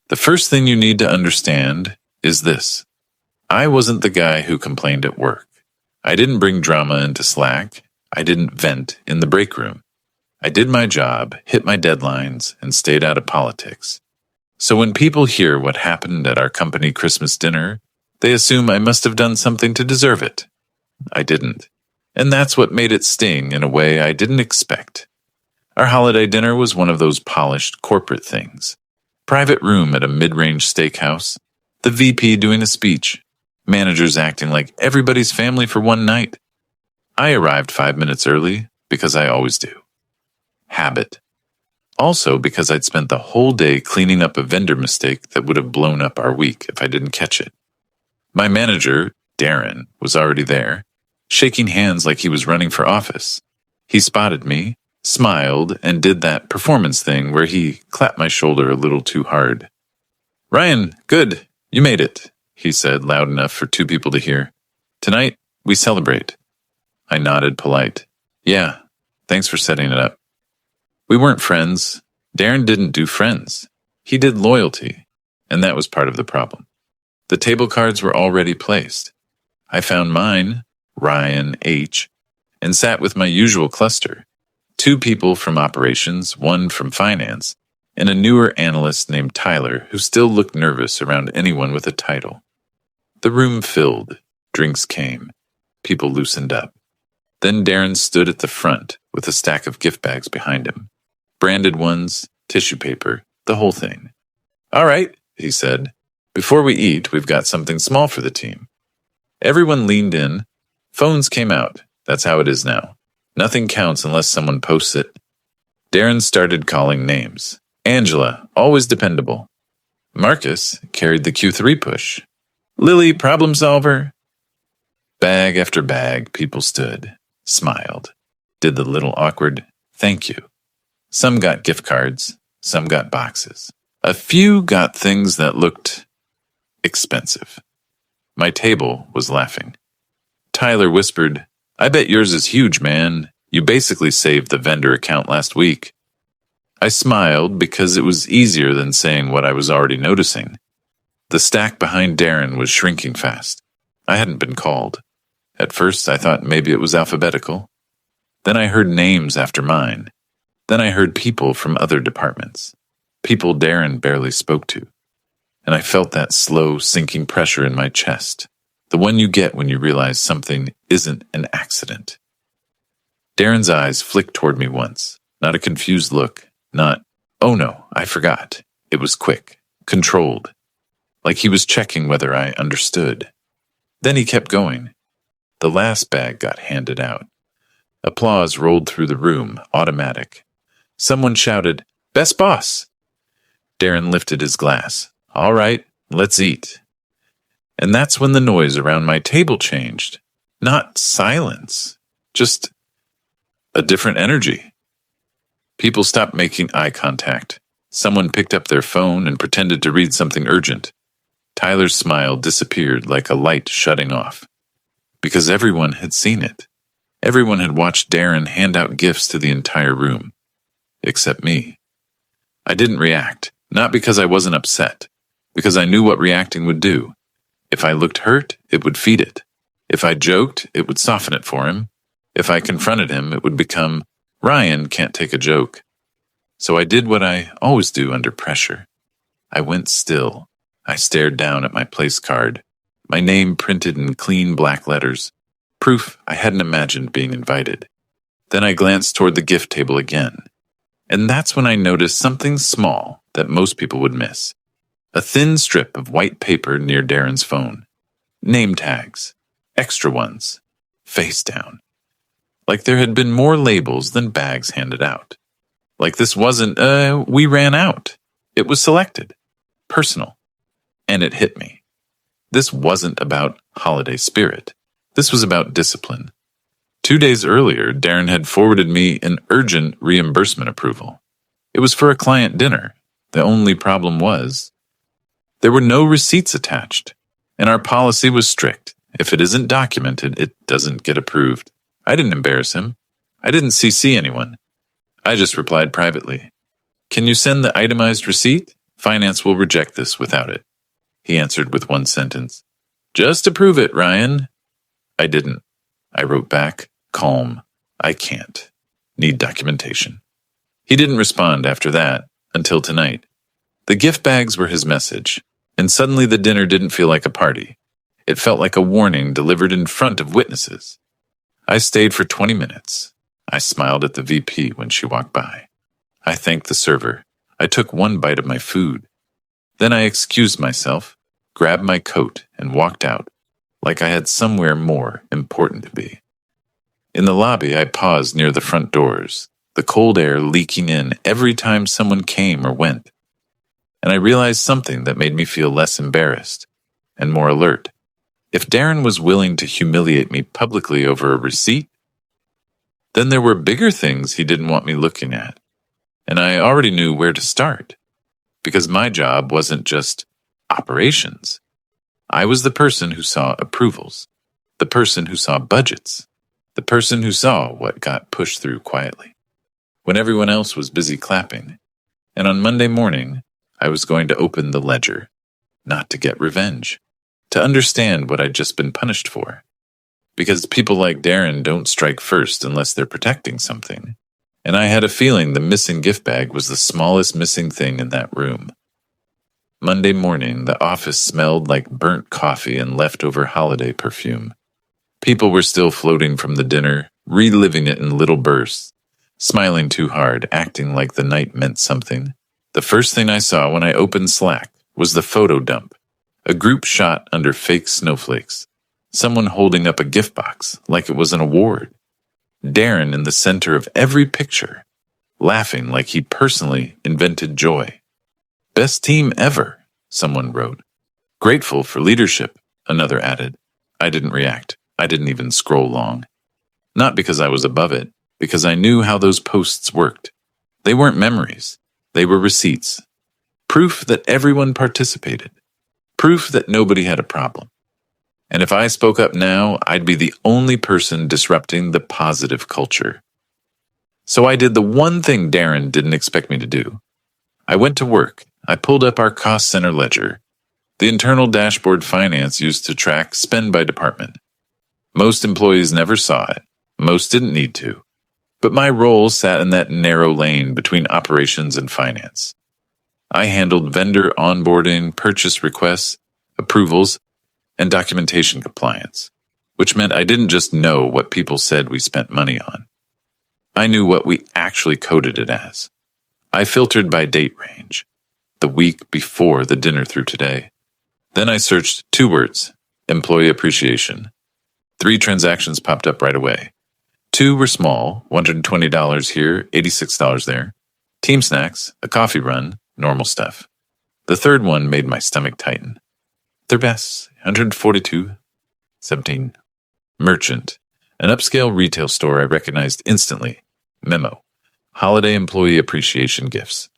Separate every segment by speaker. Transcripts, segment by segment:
Speaker 1: The first thing you need to understand is this. I wasn't the guy who complained at work. I didn't bring drama into Slack. I didn't vent in the break room. I did my job, hit my deadlines, and stayed out of politics. So when people hear what happened at our company Christmas dinner, they assume I must have done something to deserve it. I didn't. And that's what made it sting in a way I didn't expect. Our holiday dinner was one of those polished corporate things. Private room at a mid-range steakhouse, the VP doing a speech, managers acting like everybody's family for one night. I arrived 5 minutes early because I always do. Habit. Also because I'd spent the whole day cleaning up a vendor mistake that would have blown up our week if I didn't catch it. My manager, Darren, was already there, shaking hands like he was running for office. He spotted me, smiled, and did that performance thing where he clapped my shoulder a little too hard. "Ryan, good, you made it," he said loud enough for 2 people to hear. "Tonight, we celebrate." I nodded polite. "Yeah, thanks for setting it up." We weren't friends. Darren didn't do friends. He did loyalty, and that was part of the problem. The table cards were already placed. I found mine, Ryan H., and sat with my usual cluster. 2 people from operations, 1 from finance, and a newer analyst named Tyler who still looked nervous around anyone with a title. The room filled. Drinks came. People loosened up. Then Darren stood at the front with a stack of gift bags behind him. Branded ones, tissue paper, the whole thing. "All right," he said. "Before we eat, we've got something small for the team." Everyone leaned in. Phones came out. That's how it is now. Nothing counts unless someone posts it. Darren started calling names. Angela, always dependable. Marcus carried the Q3 push. Lily, problem solver. Bag after bag, people stood, smiled, did the little awkward thank you. Some got gift cards, some got boxes. A few got things that looked expensive. My table was laughing. Tyler whispered, "I bet yours is huge, man. You basically saved the vendor account last week." I smiled because it was easier than saying what I was already noticing. The stack behind Darren was shrinking fast. I hadn't been called. At first, I thought maybe it was alphabetical. Then I heard names after mine. Then I heard people from other departments. People Darren barely spoke to. And I felt that slow, sinking pressure in my chest. The one you get when you realize something isn't an accident. Darren's eyes flicked toward me once. Not a confused look. Not, "Oh no, I forgot." It was quick, controlled. Like he was checking whether I understood. Then he kept going. The last bag got handed out. Applause rolled through the room, automatic. Someone shouted, "Best boss!" Darren lifted his glass. "All right, let's eat." And that's when the noise around my table changed. Not silence, just a different energy. People stopped making eye contact. Someone picked up their phone and pretended to read something urgent. Tyler's smile disappeared like a light shutting off. Because everyone had seen it. Everyone had watched Darren hand out gifts to the entire room. Except me. I didn't react, not because I wasn't upset, because I knew what reacting would do. If I looked hurt, it would feed it. If I joked, it would soften it for him. If I confronted him, it would become, "Ryan can't take a joke." So I did what I always do under pressure. I went still. I stared down at my place card, my name printed in clean black letters, proof I hadn't imagined being invited. Then I glanced toward the gift table again. And that's when I noticed something small that most people would miss. A thin strip of white paper near Darren's phone. Name tags. Extra ones. Face down. Like there had been more labels than bags handed out. Like this wasn't, we ran out. It was selected. Personal. And it hit me. This wasn't about holiday spirit. This was about discipline. 2 days earlier, Darren had forwarded me an urgent reimbursement approval. It was for a client dinner. The only problem was, there were no receipts attached, and our policy was strict. If it isn't documented, it doesn't get approved. I didn't embarrass him. I didn't CC anyone. I just replied privately, "Can you send the itemized receipt?" Finance will reject this without it. He answered with one sentence. Just approve it, Ryan. I didn't. I wrote back, calm. I can't. Need documentation. He didn't respond after that, until tonight. The gift bags were his message, and suddenly the dinner didn't feel like a party. It felt like a warning delivered in front of witnesses. I stayed for 20 minutes. I smiled at the VP when she walked by. I thanked the server. I took one bite of my food. Then I excused myself, grabbed my coat, and walked out, like I had somewhere more important to be. In the lobby, I paused near the front doors, the cold air leaking in every time someone came or went. And I realized something that made me feel less embarrassed and more alert. If Darren was willing to humiliate me publicly over a receipt, then there were bigger things he didn't want me looking at. And I already knew where to start, because my job wasn't just operations. I was the person who saw approvals, the person who saw budgets, the person who saw what got pushed through quietly, when everyone else was busy clapping. And on Monday morning, I was going to open the ledger, not to get revenge, to understand what I'd just been punished for. Because people like Darren don't strike first unless they're protecting something. And I had a feeling the missing gift bag was the smallest missing thing in that room. Monday morning, the office smelled like burnt coffee and leftover holiday perfume. People were still floating from the dinner, reliving it in little bursts, smiling too hard, acting like the night meant something. The first thing I saw when I opened Slack was the photo dump, a group shot under fake snowflakes, someone holding up a gift box like it was an award. Darren in the center of every picture, laughing like he personally invented joy. Best team ever, someone wrote. Grateful for leadership, another added. I didn't react. I didn't even scroll long. Not because I was above it, because I knew how those posts worked. They weren't memories. They were receipts. Proof that everyone participated. Proof that nobody had a problem. And if I spoke up now, I'd be the only person disrupting the positive culture. So I did the one thing Darren didn't expect me to do. I went to work. I pulled up our cost center ledger, the internal dashboard finance used to track spend by department. Most employees never saw it. Most didn't need to. But my role sat in that narrow lane between operations and finance. I handled vendor onboarding, purchase requests, approvals, and documentation compliance, which meant I didn't just know what people said we spent money on. I knew what we actually coded it as. I filtered by date range, the week before the dinner through today. Then I searched 2 words, employee appreciation. 3 transactions popped up right away. 2 were small, $120 here, $86 there. Team snacks, a coffee run, normal stuff. The third one made my stomach tighten. Their best, $142.17. Merchant, an upscale retail store I recognized instantly. Memo, holiday employee appreciation gifts.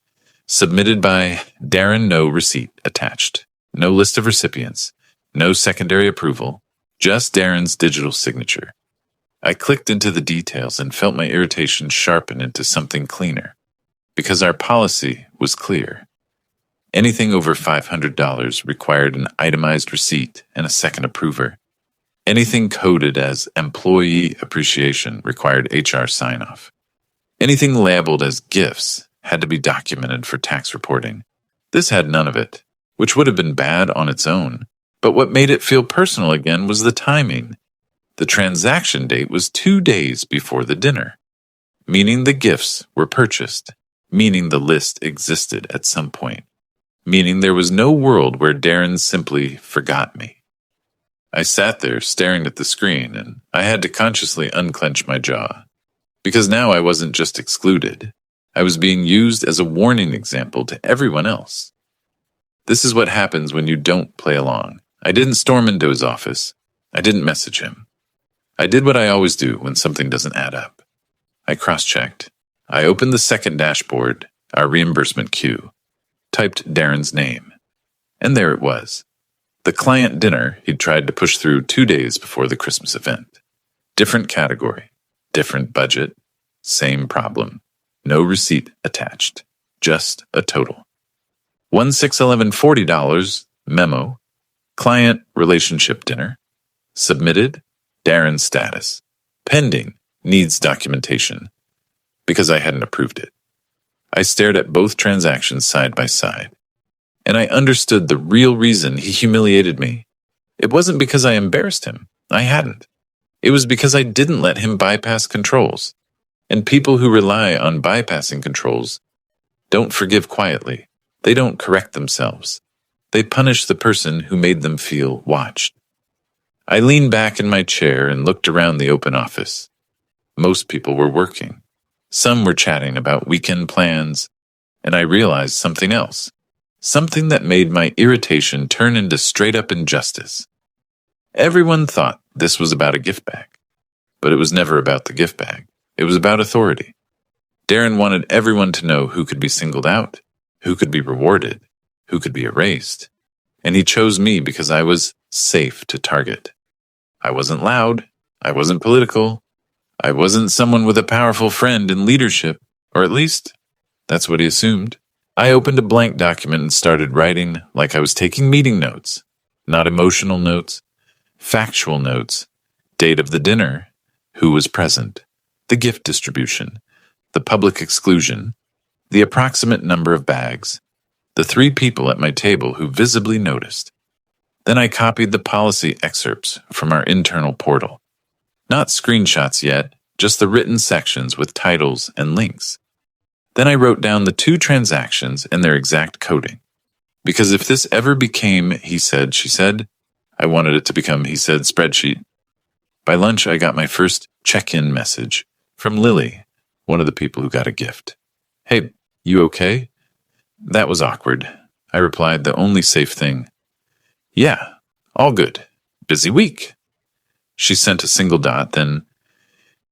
Speaker 1: Submitted by Darren, no receipt attached. No list of recipients. No secondary approval. Just Darren's digital signature. I clicked into the details and felt my irritation sharpen into something cleaner. Because our policy was clear. Anything over $500 required an itemized receipt and a second approver. Anything coded as employee appreciation required HR sign-off. Anything labeled as gifts had to be documented for tax reporting. This had none of it, which would have been bad on its own. But what made it feel personal again was the timing. The transaction date was 2 days before the dinner, meaning the gifts were purchased, meaning the list existed at some point, meaning there was no world where Darren simply forgot me. I sat there staring at the screen, and I had to consciously unclench my jaw. Because now I wasn't just excluded. I was being used as a warning example to everyone else. This is what happens when you don't play along. I didn't storm into his office. I didn't message him. I did what I always do when something doesn't add up. I cross-checked. I opened the second dashboard, our reimbursement queue, typed Darren's name, and there it was. The client dinner he'd tried to push through 2 days before the Christmas event. Different category, different budget, same problem. No receipt attached, just a total. $1611.40 memo, client relationship dinner, submitted, Darren status, pending, needs documentation, because I hadn't approved it. I stared at both transactions side by side, and I understood the real reason he humiliated me. It wasn't because I embarrassed him. I hadn't. It was because I didn't let him bypass controls. And people who rely on bypassing controls don't forgive quietly. They don't correct themselves. They punish the person who made them feel watched. I leaned back in my chair and looked around the open office. Most people were working. Some were chatting about weekend plans, and I realized something else. Something that made my irritation turn into straight-up injustice. Everyone thought this was about a gift bag, but it was never about the gift bag. It was about authority. Darren wanted everyone to know who could be singled out, who could be rewarded, who could be erased. And he chose me because I was safe to target. I wasn't loud. I wasn't political. I wasn't someone with a powerful friend in leadership, or at least, that's what he assumed. I opened a blank document and started writing like I was taking meeting notes, not emotional notes, factual notes, date of the dinner, who was present, the gift distribution, the public exclusion, the approximate number of bags, the 3 people at my table who visibly noticed. Then I copied the policy excerpts from our internal portal. Not screenshots yet, just the written sections with titles and links. Then I wrote down the 2 transactions and their exact coding. Because if this ever became he said, she said, I wanted it to become he said spreadsheet. By lunch, I got my first check-in message from Lily, one of the people who got a gift. Hey, you okay? That was awkward. I replied the only safe thing. Yeah, all good. Busy week. She sent a single dot, then,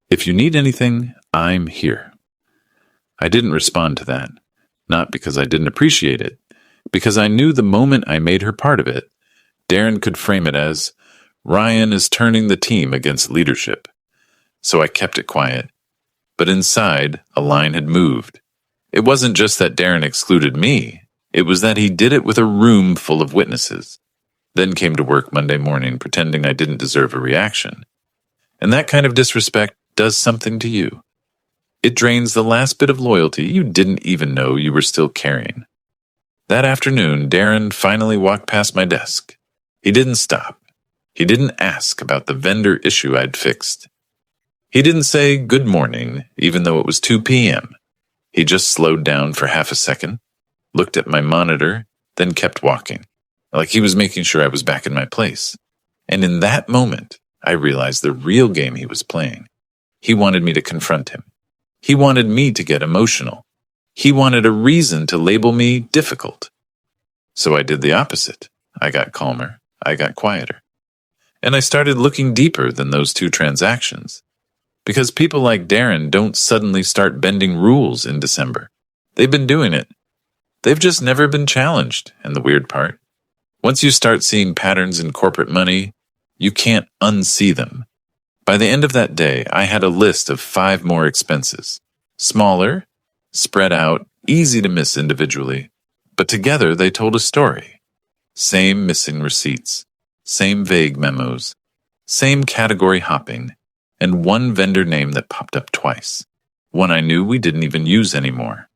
Speaker 1: if you need anything, I'm here. I didn't respond to that, not because I didn't appreciate it, because I knew the moment I made her part of it, Darren could frame it as, Ryan is turning the team against leadership. So I kept it quiet. But inside, a line had moved. It wasn't just that Darren excluded me. It was that he did it with a room full of witnesses. Then came to work Monday morning pretending I didn't deserve a reaction. And that kind of disrespect does something to you. It drains the last bit of loyalty you didn't even know you were still carrying. That afternoon, Darren finally walked past my desk. He didn't stop. He didn't ask about the vendor issue I'd fixed. He didn't say good morning, even though it was 2 p.m. He just slowed down for half a second, looked at my monitor, then kept walking, like he was making sure I was back in my place. And in that moment, I realized the real game he was playing. He wanted me to confront him. He wanted me to get emotional. He wanted a reason to label me difficult. So I did the opposite. I got calmer. I got quieter. And I started looking deeper than those 2 transactions. Because people like Darren don't suddenly start bending rules in December. They've been doing it. They've just never been challenged, and the weird part. Once you start seeing patterns in corporate money, you can't unsee them. By the end of that day, I had a list of 5 more expenses. Smaller, spread out, easy to miss individually, but together they told a story. Same missing receipts, same vague memos, same category hopping, and 1 vendor name that popped up twice. One I knew we didn't even use anymore.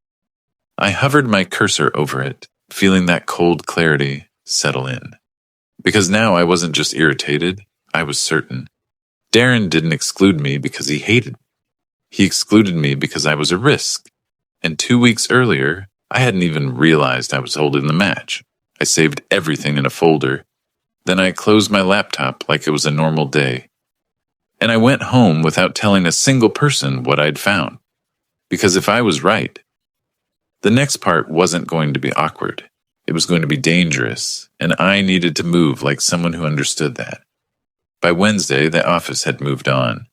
Speaker 1: I hovered my cursor over it, feeling that cold clarity settle in. Because now I wasn't just irritated, I was certain. Darren didn't exclude me because he hated me. He excluded me because I was a risk. And 2 weeks earlier, I hadn't even realized I was holding the match. I saved everything in a folder. Then I closed my laptop like it was a normal day. And I went home without telling a single person what I'd found. Because if I was right, the next part wasn't going to be awkward. It was going to be dangerous, and I needed to move like someone who understood that. By Wednesday, the office had moved on.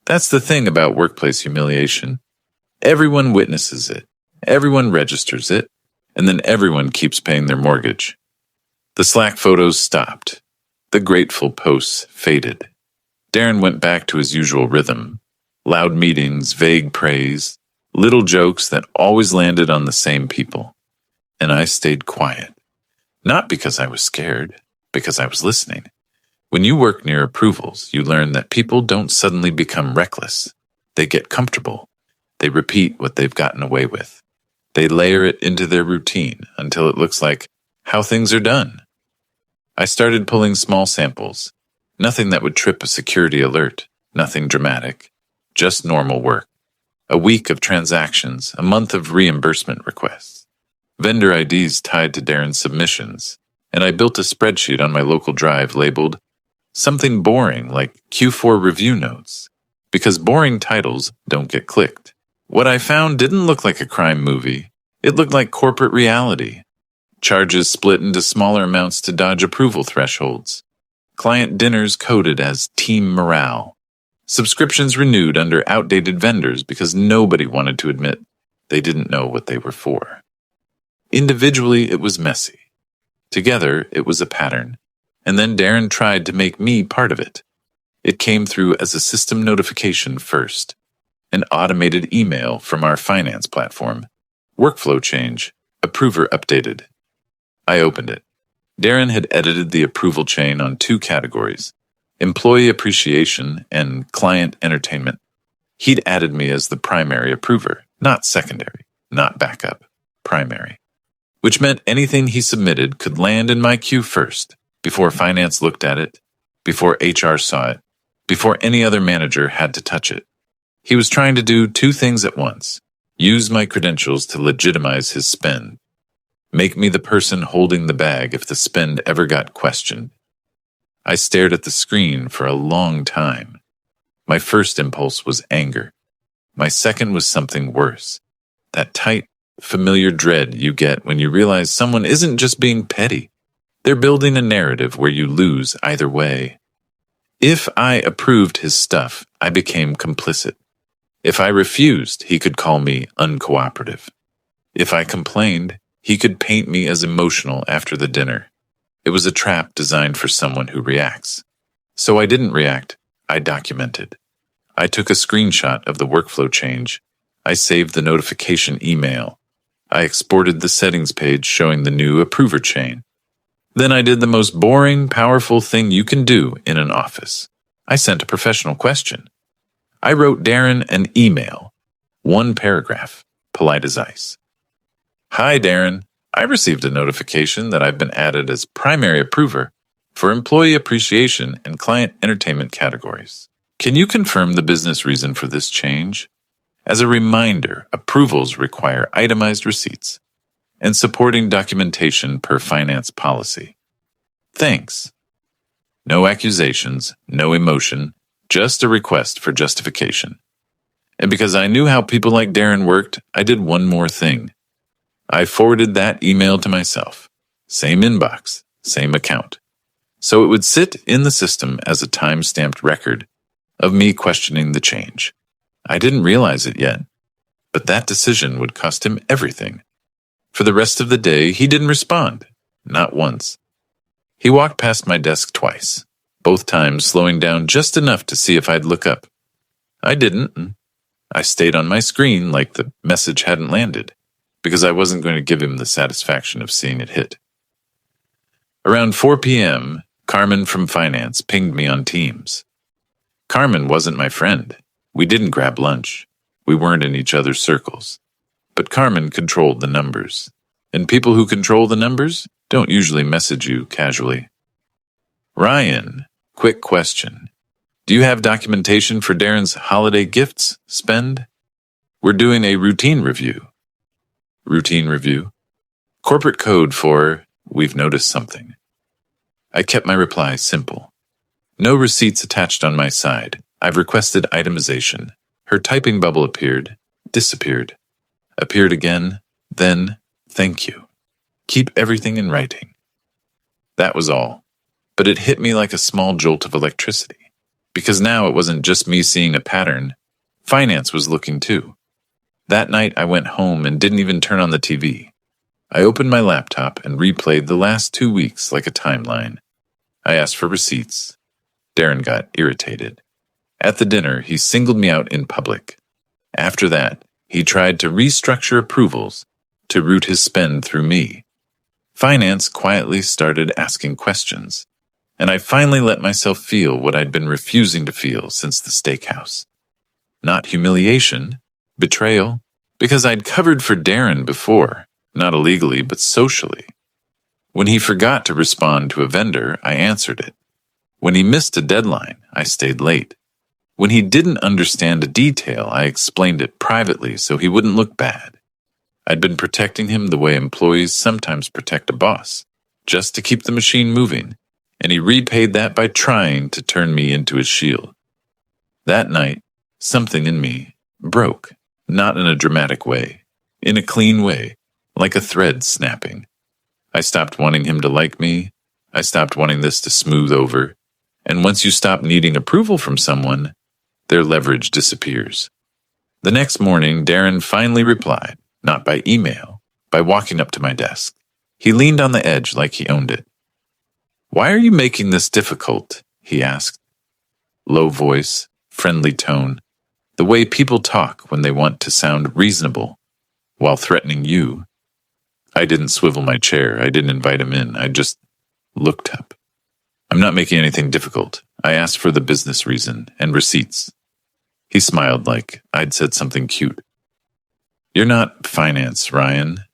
Speaker 1: That's the thing about workplace humiliation. Everyone witnesses it, everyone registers it, and then everyone keeps paying their mortgage. The Slack photos stopped. The grateful posts faded. Darren went back to his usual rhythm. Loud meetings, vague praise, little jokes that always landed on the same people. and I stayed quiet. Not because I was scared, because I was listening. When you work near approvals, you learn that people don't suddenly become reckless. They get comfortable. They repeat what they've gotten away with. They layer it into their routine until it looks like how things are done. I started pulling small samples. Nothing that would trip a security alert. Nothing dramatic. Just normal work. A week of transactions, a month of reimbursement requests. Vendor IDs tied to Darren's submissions. And I built a spreadsheet on my local drive labeled something boring like Q4 review notes. Because boring titles don't get clicked. What I found didn't look like a crime movie. It looked like corporate reality. Charges split into smaller amounts to dodge approval thresholds. Client dinners coded as team morale. Subscriptions renewed under outdated vendors because nobody wanted to admit they didn't know what they were for. Individually, it was messy. Together, it was a pattern. And then Darren tried to make me part of it. It came through as a system notification first. An automated email from our finance platform. Workflow change. Approver updated. I opened it. Darren had edited the approval chain on 2 categories, employee appreciation and client entertainment. He'd added me as the primary approver, not secondary, not backup, primary, which meant anything he submitted could land in my queue first, before finance looked at it, before HR saw it, before any other manager had to touch it. He was trying to do 2 things at once, use my credentials to legitimize his spend, make me the person holding the bag if the spend ever got questioned. I stared at the screen for a long time. My first impulse was anger. My second was something worse. That tight, familiar dread you get when you realize someone isn't just being petty. They're building a narrative where you lose either way. If I approved his stuff, I became complicit. If I refused, he could call me uncooperative. If I complained, he could paint me as emotional after the dinner. It was a trap designed for someone who reacts. So I didn't react, I documented. I took a screenshot of the workflow change. I saved the notification email. I exported the settings page showing the new approver chain. Then I did the most boring, powerful thing you can do in an office. I sent a professional question. I wrote Darren an email. 1 paragraph, polite as ice. Hi, Darren. I received a notification that I've been added as primary approver for employee appreciation and client entertainment categories. Can you confirm the business reason for this change? As a reminder, approvals require itemized receipts and supporting documentation per finance policy. Thanks. No accusations, no emotion, just a request for justification. And because I knew how people like Darren worked, I did one more thing. I forwarded that email to myself. Same inbox, same account. So it would sit in the system as a time-stamped record of me questioning the change. I didn't realize it yet, but that decision would cost him everything. For the rest of the day, he didn't respond, not once. He walked past my desk twice, both times slowing down just enough to see if I'd look up. I didn't. I stayed on my screen like the message hadn't landed, because I wasn't going to give him the satisfaction of seeing it hit. Around 4 p.m., Carmen from finance pinged me on Teams. Carmen wasn't my friend. We didn't grab lunch. We weren't in each other's circles. But Carmen controlled the numbers. And people who control the numbers don't usually message you casually. Ryan, quick question. Do you have documentation for Darren's holiday gifts spend? We're doing a routine review. Routine review? Corporate code for, we've noticed something. I kept my reply simple. No receipts attached on my side. I've requested itemization. Her typing bubble appeared, disappeared, appeared again, then, thank you. Keep everything in writing. That was all. But it hit me like a small jolt of electricity. Because now it wasn't just me seeing a pattern. Finance was looking too. That night I went home and didn't even turn on the TV. I opened my laptop and replayed the last 2 weeks like a timeline. I asked for receipts. Darren got irritated. At the dinner, he singled me out in public. After that, he tried to restructure approvals to route his spend through me. Finance quietly started asking questions, and I finally let myself feel what I'd been refusing to feel since the steakhouse. Not humiliation, betrayal, because I'd covered for Darren before, not illegally but socially. When he forgot to respond to a vendor, I answered it. When he missed a deadline, I stayed late. When he didn't understand a detail, I explained it privately so he wouldn't look bad. I'd been protecting him the way employees sometimes protect a boss, just to keep the machine moving, and he repaid that by trying to turn me into his shield. That night, something in me broke, not in a dramatic way, in a clean way, like a thread snapping. I stopped wanting him to like me. I stopped wanting this to smooth over. And once you stop needing approval from someone, their leverage disappears. The next morning, Darren finally replied, not by email, by walking up to my desk. He leaned on the edge like he owned it. "Why are you making this difficult?" he asked. Low voice, friendly tone, the way people talk when they want to sound reasonable while threatening you. I didn't swivel my chair. I didn't invite him in. I just looked up. "I'm not making anything difficult. I asked for the business reason and receipts." He smiled like I'd said something cute. "You're not finance, Ryan."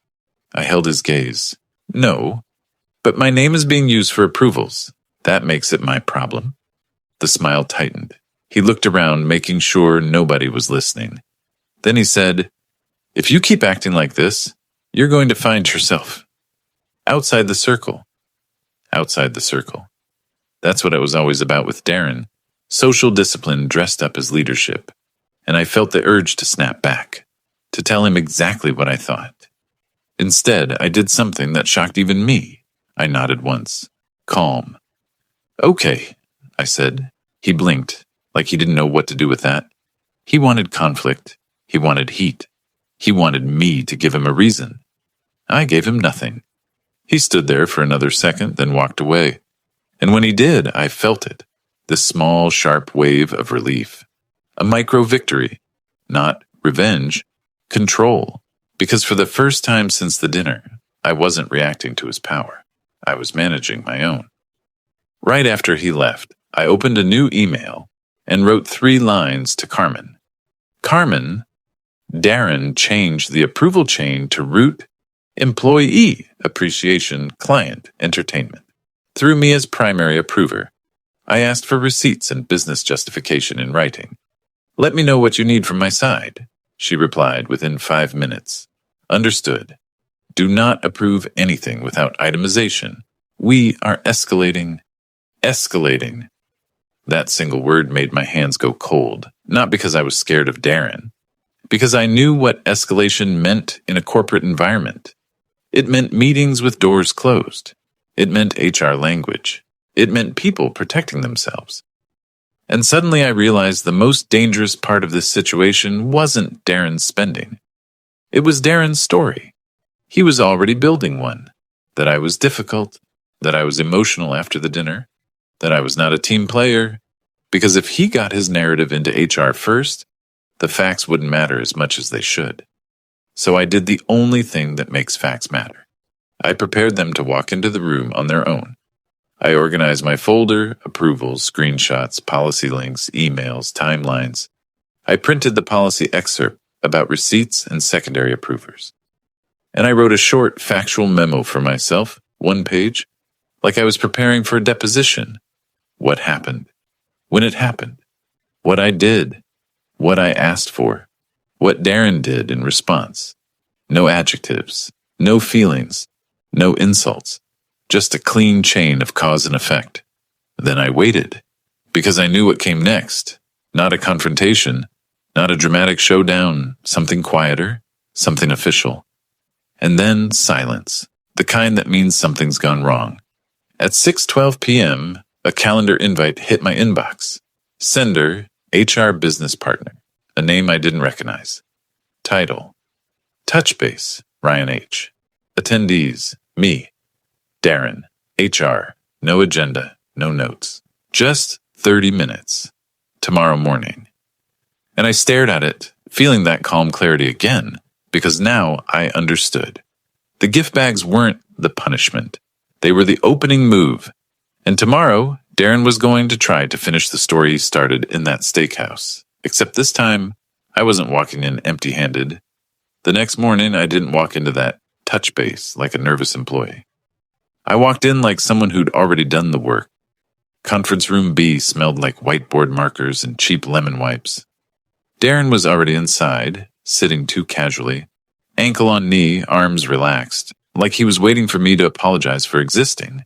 Speaker 1: I held his gaze. "No, but my name is being used for approvals. That makes it my problem." The smile tightened. He looked around, making sure nobody was listening. Then he said, "If you keep acting like this, you're going to find yourself outside the circle." Outside the circle. That's what I was always about with Darren. Social discipline dressed up as leadership. And I felt the urge to snap back, to tell him exactly what I thought. Instead, I did something that shocked even me. I nodded once. Calm. "Okay," I said. He blinked, like he didn't know what to do with that. He wanted conflict. He wanted heat. He wanted me to give him a reason. I gave him nothing. He stood there for another second, then walked away. And when he did, I felt it. This small, sharp wave of relief. A micro-victory. Not revenge. Control. Because for the first time since the dinner, I wasn't reacting to his power. I was managing my own. Right after he left, I opened a new email and wrote 3 lines to Carmen. "Carmen, Darren changed the approval chain to root employee appreciation client entertainment. Through me as primary approver. I asked for receipts and business justification in writing. Let me know what you need from my side." She replied within 5 minutes. "Understood. Do not approve anything without itemization. We are escalating. Escalating." That single word made my hands go cold, not because I was scared of Darren, because I knew what escalation meant in a corporate environment. It meant meetings with doors closed. It meant HR language. It meant people protecting themselves. And suddenly I realized the most dangerous part of this situation wasn't Darren's spending. It was Darren's story. He was already building one. That I was difficult, that I was emotional after the dinner, that I was not a team player, because if he got his narrative into HR first, the facts wouldn't matter as much as they should. So I did the only thing that makes facts matter. I prepared them to walk into the room on their own. I organized my folder, approvals, screenshots, policy links, emails, timelines. I printed the policy excerpt about receipts and secondary approvers. And I wrote a short, factual memo for myself, 1 page, like I was preparing for a deposition. What happened? When it happened? What I did? What I asked for? What Darren did in response? No adjectives, no feelings, no insults, just a clean chain of cause and effect. Then I waited, because I knew what came next. Not a confrontation, not a dramatic showdown, something quieter, something official. And then silence, the kind that means something's gone wrong. At 6:12 p.m., a calendar invite hit my inbox. Sender, HR business partner, a name I didn't recognize. Title, Touch Base, Ryan H. Attendees, me, Darren, HR, no agenda, no notes. Just 30 minutes. Tomorrow morning. And I stared at it, feeling that calm clarity again, because now I understood. The gift bags weren't the punishment. They were the opening move. And tomorrow, Darren was going to try to finish the story he started in that steakhouse. Except this time, I wasn't walking in empty-handed. The next morning, I didn't walk into that touch base like a nervous employee. I walked in like someone who'd already done the work. Conference room B smelled like whiteboard markers and cheap lemon wipes. Darren was already inside, sitting too casually, ankle on knee, arms relaxed, like he was waiting for me to apologize for existing.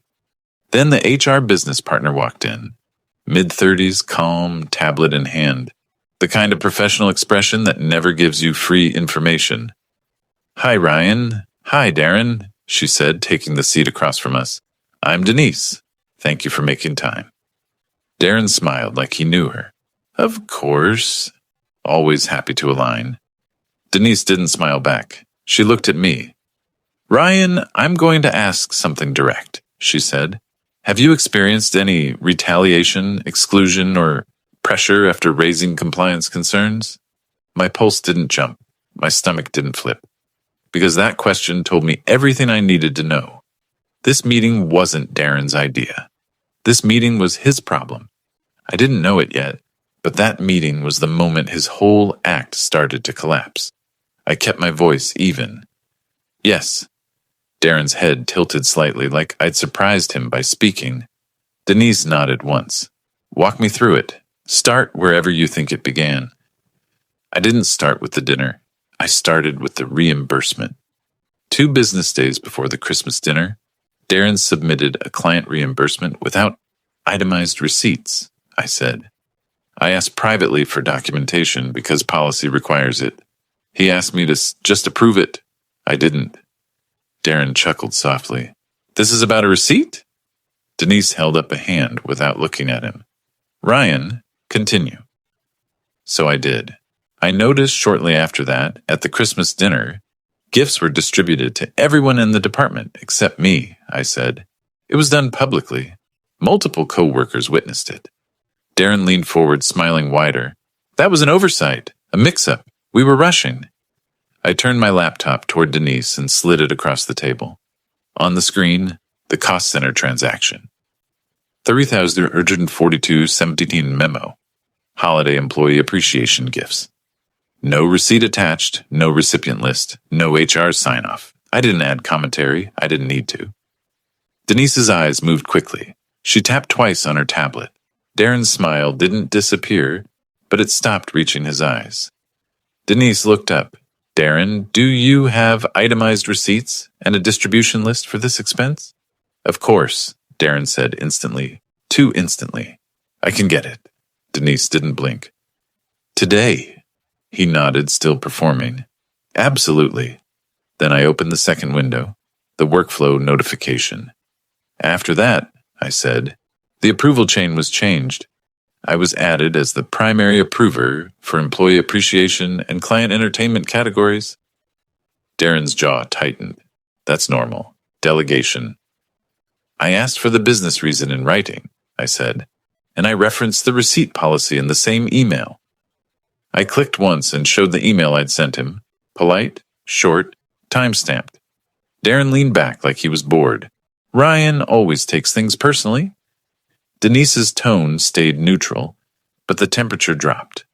Speaker 1: Then the HR business partner walked in, mid-30s, calm, tablet in hand, the kind of professional expression that never gives you free information. "Hi, Ryan. Hi, Darren," she said, taking the seat across from us. "I'm Denise. Thank you for making time." Darren smiled like he knew her. "Of course." Always happy to align. Denise didn't smile back. She looked at me. "Ryan, I'm going to ask something direct," she said. "Have you experienced any retaliation, exclusion, or pressure after raising compliance concerns?" My pulse didn't jump. My stomach didn't flip. Because that question told me everything I needed to know. This meeting wasn't Darren's idea. This meeting was his problem. I didn't know it yet, but that meeting was the moment his whole act started to collapse. I kept my voice even. "Yes." Darren's head tilted slightly like I'd surprised him by speaking. Denise nodded once. "Walk me through it. Start wherever you think it began." I didn't start with the dinner. I started with the reimbursement. 2 business days before the Christmas dinner, Darren submitted a client reimbursement without itemized receipts, I said. I asked privately for documentation because policy requires it. He asked me to just approve it. I didn't. Darren chuckled softly. "This is about a receipt?" Denise held up a hand without looking at him. "Ryan, continue." So I did. I noticed shortly after that, at the Christmas dinner, gifts were distributed to everyone in the department except me, I said. It was done publicly. Multiple co-workers witnessed it. Darren leaned forward, smiling wider. "That was an oversight, a mix-up. We were rushing." I turned my laptop toward Denise and slid it across the table. On the screen, the cost center transaction. 3,342.17 memo. Holiday employee appreciation gifts. No receipt attached, no recipient list, no HR sign-off. I didn't add commentary. I didn't need to. Denise's eyes moved quickly. She tapped twice on her tablet. Darren's smile didn't disappear, but it stopped reaching his eyes. Denise looked up. "Darren, do you have itemized receipts and a distribution list for this expense?" "Of course," Darren said instantly. Too instantly. "I can get it." Denise didn't blink. "Today?" He nodded, still performing. "Absolutely." Then I opened the second window, the workflow notification. "After that," I said, "the approval chain was changed. I was added as the primary approver for employee appreciation and client entertainment categories." Darren's jaw tightened. "That's normal. Delegation." "I asked for the business reason in writing," I said, "and I referenced the receipt policy in the same email." I clicked once and showed the email I'd sent him. Polite, short, time-stamped. Darren leaned back like he was bored. "Ryan always takes things personally." Denise's tone stayed neutral, but the temperature dropped.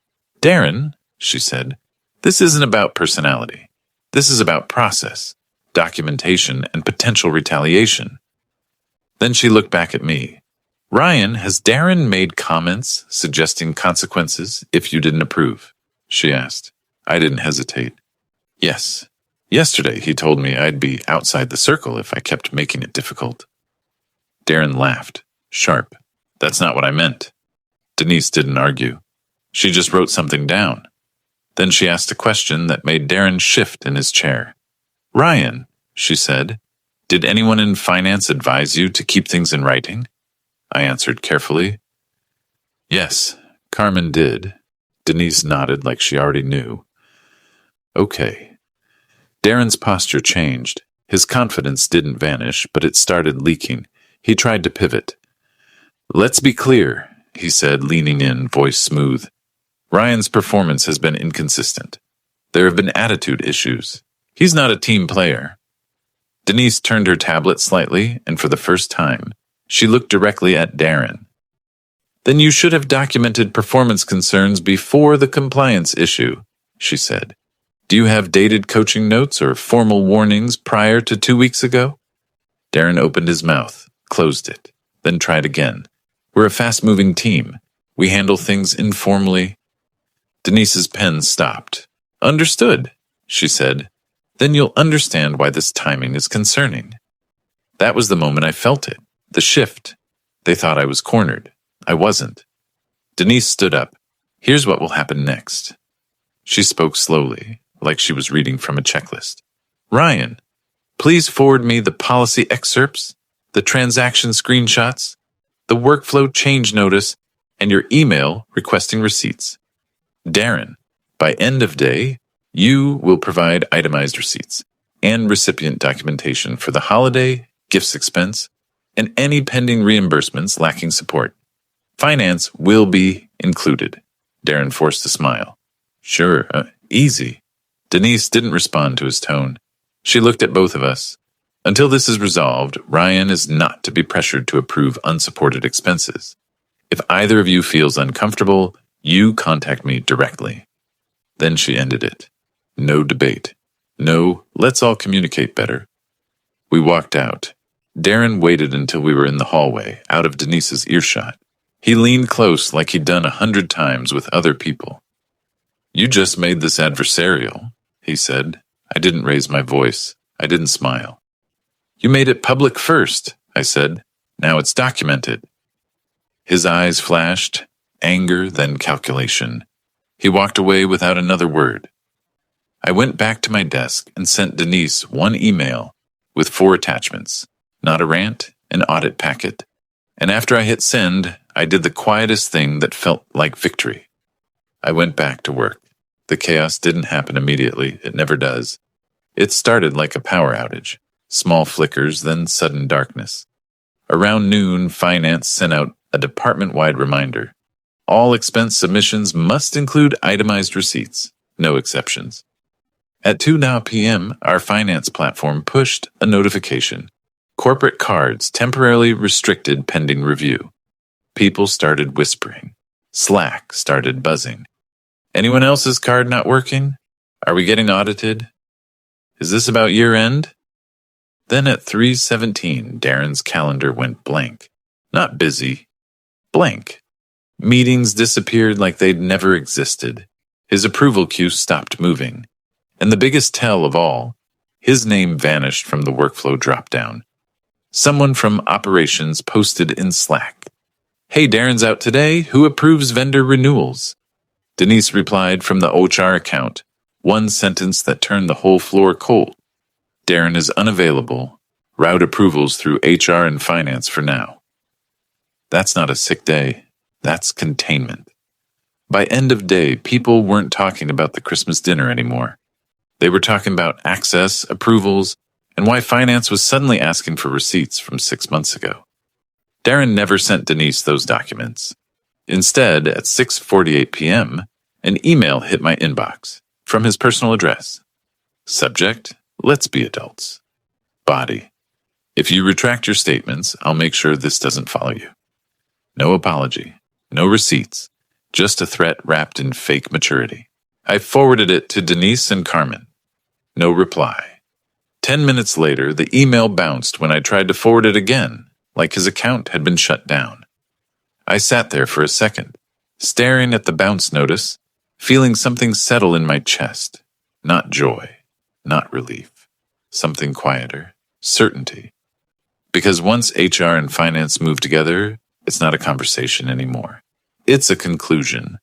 Speaker 1: "Darren," she said, "this isn't about personality. This is about process, documentation, and potential retaliation." Then she looked back at me. "Ryan, has Darren made comments suggesting consequences if you didn't approve?" she asked. I didn't hesitate. "Yes. Yesterday he told me I'd be outside the circle if I kept making it difficult." Darren laughed, sharp. "That's not what I meant." Denise didn't argue. She just wrote something down. Then she asked a question that made Darren shift in his chair. "Ryan," she said, "did anyone in finance advise you to keep things in writing?" I answered carefully. "Yes, Carmen did." Denise nodded like she already knew. "Okay." Darren's posture changed. His confidence didn't vanish, but it started leaking. He tried to pivot. "Let's be clear," he said, leaning in, voice smooth. "Ryan's performance has been inconsistent. There have been attitude issues. He's not a team player. Denise turned her tablet slightly, and for the first time, she looked directly at Darren. Then you should have documented performance concerns before the compliance issue, she said. Do you have dated coaching notes or formal warnings prior to 2 weeks ago? Darren opened his mouth, closed it, then tried again. We're a fast-moving team. We handle things informally. Denise's pen stopped. Understood, she said. Then you'll understand why this timing is concerning. That was the moment I felt it, the shift. They thought I was cornered. I wasn't. Denise stood up. Here's what will happen next. She spoke slowly, like she was reading from a checklist. Ryan, please forward me the policy excerpts, the transaction screenshots, the workflow change notice, and your email requesting receipts. Darren, by end of day, you will provide itemized receipts and recipient documentation for the holiday, gifts expense, and any pending reimbursements lacking support. Finance will be included. Darren forced a smile. Sure, easy. Denise didn't respond to his tone. She looked at both of us. Until this is resolved, Ryan is not to be pressured to approve unsupported expenses. If either of you feels uncomfortable, you contact me directly. Then she ended it. No debate. No, let's all communicate better. We walked out. Darren waited until we were in the hallway, out of Denise's earshot. He leaned close like he'd done 100 times with other people. You just made this adversarial, he said. I didn't raise my voice. I didn't smile. You made it public first, I said. Now it's documented. His eyes flashed, anger, then calculation. He walked away without another word. I went back to my desk and sent Denise one email with 4 attachments, not a rant, an audit packet. And after I hit send, I did the quietest thing that felt like victory. I went back to work. The chaos didn't happen immediately. It never does. It started like a power outage. Small flickers, then sudden darkness. Around noon, finance sent out a department-wide reminder. All expense submissions must include itemized receipts, no exceptions. At 2 p.m., our finance platform pushed a notification. Corporate cards temporarily restricted pending review. People started whispering. Slack started buzzing. Anyone else's card not working? Are we getting audited? Is this about year-end? Then at 3:17, Darren's calendar went blank. Not busy. Blank. Meetings disappeared like they'd never existed. His approval queue stopped moving. And the biggest tell of all, his name vanished from the workflow drop-down. Someone from operations posted in Slack. Hey, Darren's out today. Who approves vendor renewals? Denise replied from the HR account, one sentence that turned the whole floor cold. Darren is unavailable. Route approvals through HR and finance for now. That's not a sick day. That's containment. By end of day, people weren't talking about the Christmas dinner anymore. They were talking about access, approvals, and why finance was suddenly asking for receipts from 6 months ago. Darren never sent Denise those documents. Instead, at 6:48 p.m., an email hit my inbox from his personal address. Subject, let's be adults. Body, if you retract your statements, I'll make sure this doesn't follow you. No apology, no receipts, just a threat wrapped in fake maturity. I forwarded it to Denise and Carmen. No reply. 10 minutes later, the email bounced when I tried to forward it again, like his account had been shut down. I sat there for a second, staring at the bounce notice, feeling something settle in my chest. Not joy, not relief. Something quieter, certainty. Because once HR and finance move together, it's not a conversation anymore. It's a conclusion.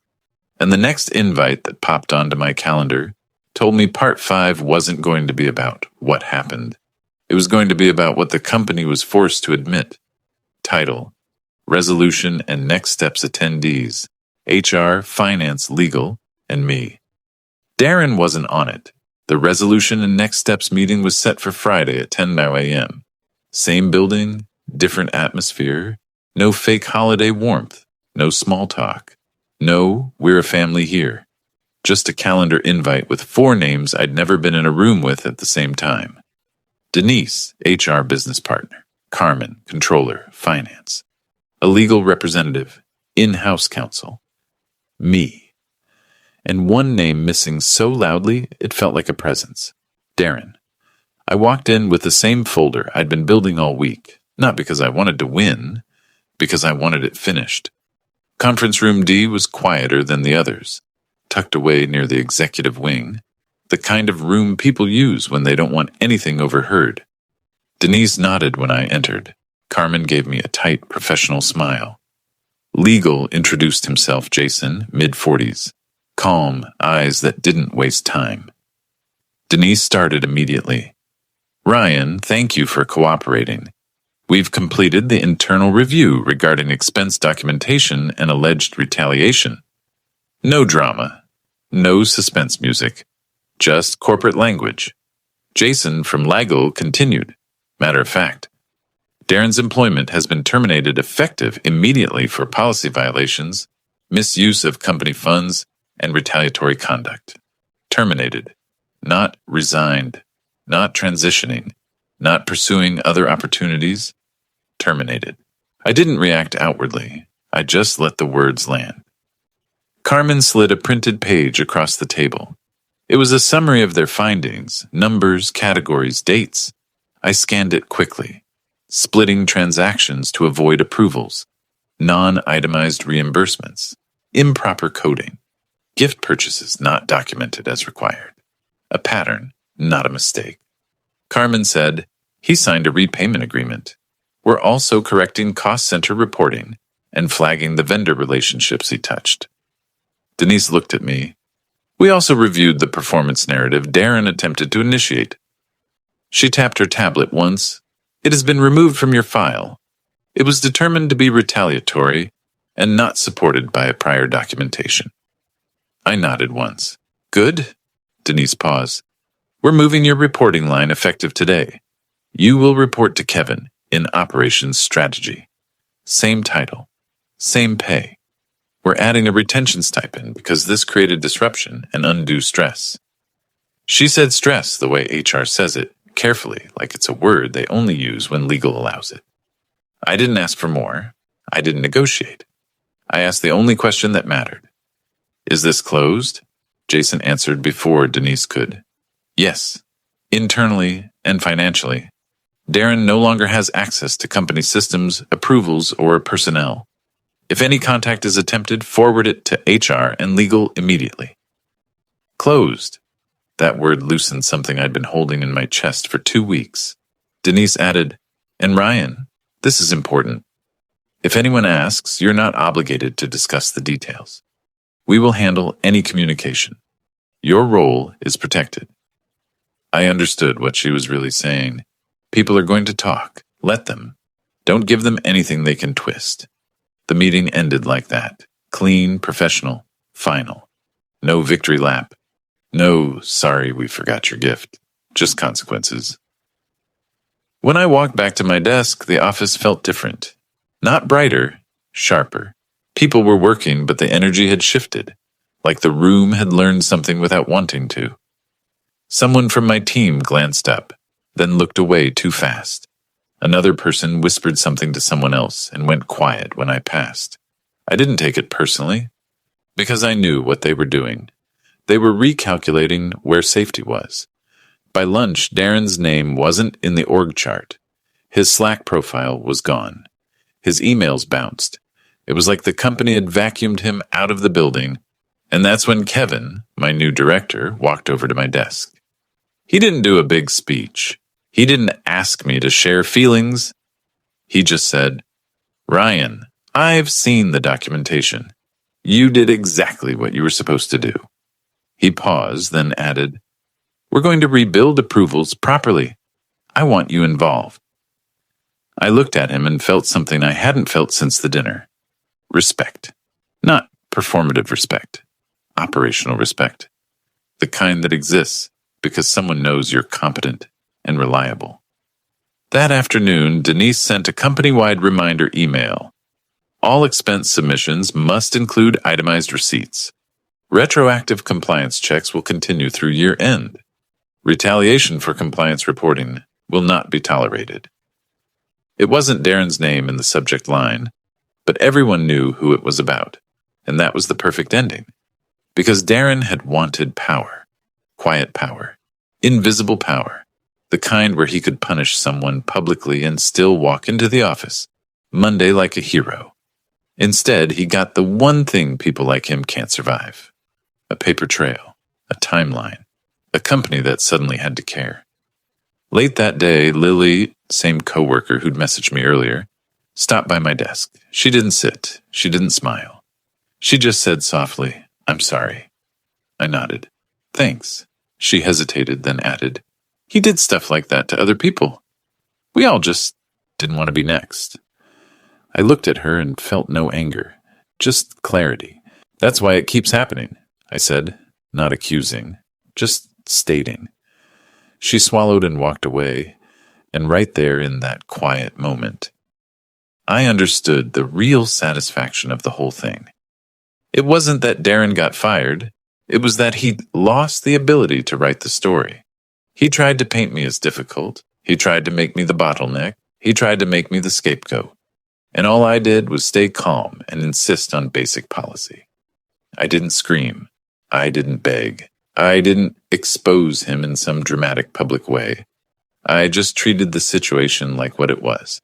Speaker 1: And the next invite that popped onto my calendar told me Part 5 wasn't going to be about what happened. It was going to be about what the company was forced to admit. Title, Resolution and Next Steps Attendees, HR, Finance, Legal, and me. Darren wasn't on it. The Resolution and Next Steps meeting was set for Friday at 10 a.m. Same building, different atmosphere, no fake holiday warmth, no small talk. No, we're a family here. just a calendar invite with 4 names I'd never been in a room with at the same time. Denise, HR business partner. Carmen, controller, finance. A legal representative, in-house counsel. Me. And one name missing so loudly it felt like a presence. Darren. I walked in with the same folder I'd been building all week, not because I wanted to win, because I wanted it finished. Conference room D was quieter than the others, tucked away near the executive wing, the kind of room people use when they don't want anything overheard. Denise nodded when I entered. Carmen gave me a tight, professional smile. Legal introduced himself, Jason, mid-40s. Calm, eyes that didn't waste time. Denise started immediately. Ryan, thank you for cooperating. We've completed the internal review regarding expense documentation and alleged retaliation. No drama. No suspense music. Just corporate language. Jason from Lagal continued. Matter of fact, Darren's employment has been terminated effective immediately for policy violations, misuse of company funds, and retaliatory conduct. Terminated. Not resigned. Not transitioning. Not pursuing other opportunities. Terminated. I didn't react outwardly. I just let the words land. Carmen slid a printed page across the table. It was a summary of their findings, numbers, categories, dates. I scanned it quickly, splitting transactions to avoid approvals, non-itemized reimbursements, improper coding, gift purchases not documented as required, a pattern, not a mistake. Carmen said, he signed a repayment agreement. We're also correcting cost center reporting and flagging the vendor relationships he touched. Denise looked at me. We also reviewed the performance narrative Darren attempted to initiate. She tapped her tablet once. It has been removed from your file. It was determined to be retaliatory and not supported by a prior documentation. I nodded once. Good? Denise paused. We're moving your reporting line effective today. You will report to Kevin in Operations Strategy. Same title. Same pay. We're adding a retention stipend because this created disruption and undue stress. She said stress the way HR says it, carefully, like it's a word they only use when legal allows it. I didn't ask for more. I didn't negotiate. I asked the only question that mattered. Is this closed? Jason answered before Denise could. Yes. Internally and financially. Darren no longer has access to company systems, approvals, or personnel. If any contact is attempted, forward it to HR and legal immediately. Closed. That word loosened something I'd been holding in my chest for 2 weeks. Denise added, and Ryan, this is important. If anyone asks, you're not obligated to discuss the details. We will handle any communication. Your role is protected. I understood what she was really saying. People are going to talk. Let them. Don't give them anything they can twist. The meeting ended like that. Clean, professional, final. No victory lap. No, sorry, we forgot your gift. Just consequences. When I walked back to my desk, the office felt different. Not brighter, sharper. People were working, but the energy had shifted, like the room had learned something without wanting to. Someone from my team glanced up, then looked away too fast. Another person whispered something to someone else and went quiet when I passed. I didn't take it personally, because I knew what they were doing. They were recalculating where safety was. By lunch, Darren's name wasn't in the org chart. His Slack profile was gone. His emails bounced. It was like the company had vacuumed him out of the building, and that's when Kevin, my new director, walked over to my desk. He didn't do a big speech. He didn't ask me to share feelings. He just said, Ryan, I've seen the documentation. You did exactly what you were supposed to do. He paused, then added, we're going to rebuild approvals properly. I want you involved. I looked at him and felt something I hadn't felt since the dinner. Respect. Not performative respect. Operational respect. The kind that exists because someone knows you're competent and reliable. That afternoon, Denise sent a company-wide reminder email. All expense submissions must include itemized receipts. Retroactive compliance checks will continue through year end. Retaliation for compliance reporting will not be tolerated. It wasn't Darren's name in the subject line, but everyone knew who it was about, and that was the perfect ending. Because Darren had wanted power. Quiet power. Invisible power. The kind where he could punish someone publicly and still walk into the office, Monday like a hero. Instead, he got the one thing people like him can't survive. A paper trail. A timeline. A company that suddenly had to care. Late that day, Lily, same coworker who'd messaged me earlier, stopped by my desk. She didn't sit. She didn't smile. She just said softly, "I'm sorry." I nodded. "Thanks." She hesitated, then added, "He did stuff like that to other people. We all just didn't want to be next." I looked at her and felt no anger, just clarity. "That's why it keeps happening," I said, not accusing, just stating. She swallowed and walked away, and right there in that quiet moment, I understood the real satisfaction of the whole thing. It wasn't that Darren got fired, it was that he'd lost the ability to write the story. He tried to paint me as difficult, he tried to make me the bottleneck, he tried to make me the scapegoat. And all I did was stay calm and insist on basic policy. I didn't scream, I didn't beg, I didn't expose him in some dramatic public way. I just treated the situation like what it was.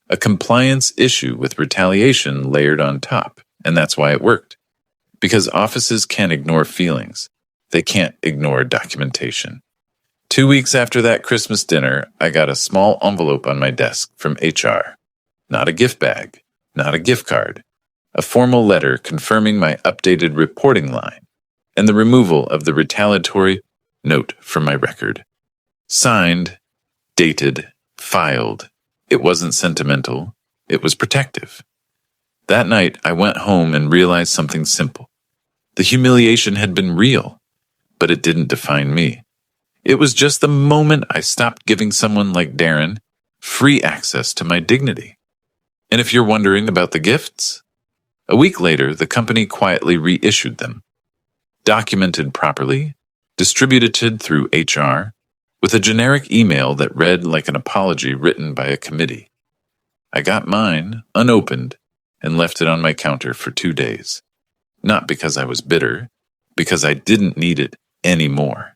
Speaker 1: A compliance issue with retaliation layered on top, and that's why it worked. Because offices can't ignore feelings. They can't ignore documentation. 2 weeks after that Christmas dinner, I got a small envelope on my desk from HR. Not a gift bag, not a gift card. A formal letter confirming my updated reporting line and the removal of the retaliatory note from my record. Signed, dated, filed. It wasn't sentimental. It was protective. That night, I went home and realized something simple. The humiliation had been real, but it didn't define me. It was just the moment I stopped giving someone like Darren free access to my dignity. And if you're wondering about the gifts, a week later, the company quietly reissued them. Documented properly, distributed through HR, with a generic email that read like an apology written by a committee. I got mine, unopened, and left it on my counter for 2 days. Not because I was bitter, because I didn't need it anymore.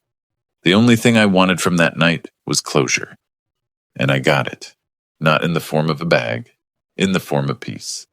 Speaker 1: The only thing I wanted from that night was closure. And I got it, not in the form of a bag, in the form of peace.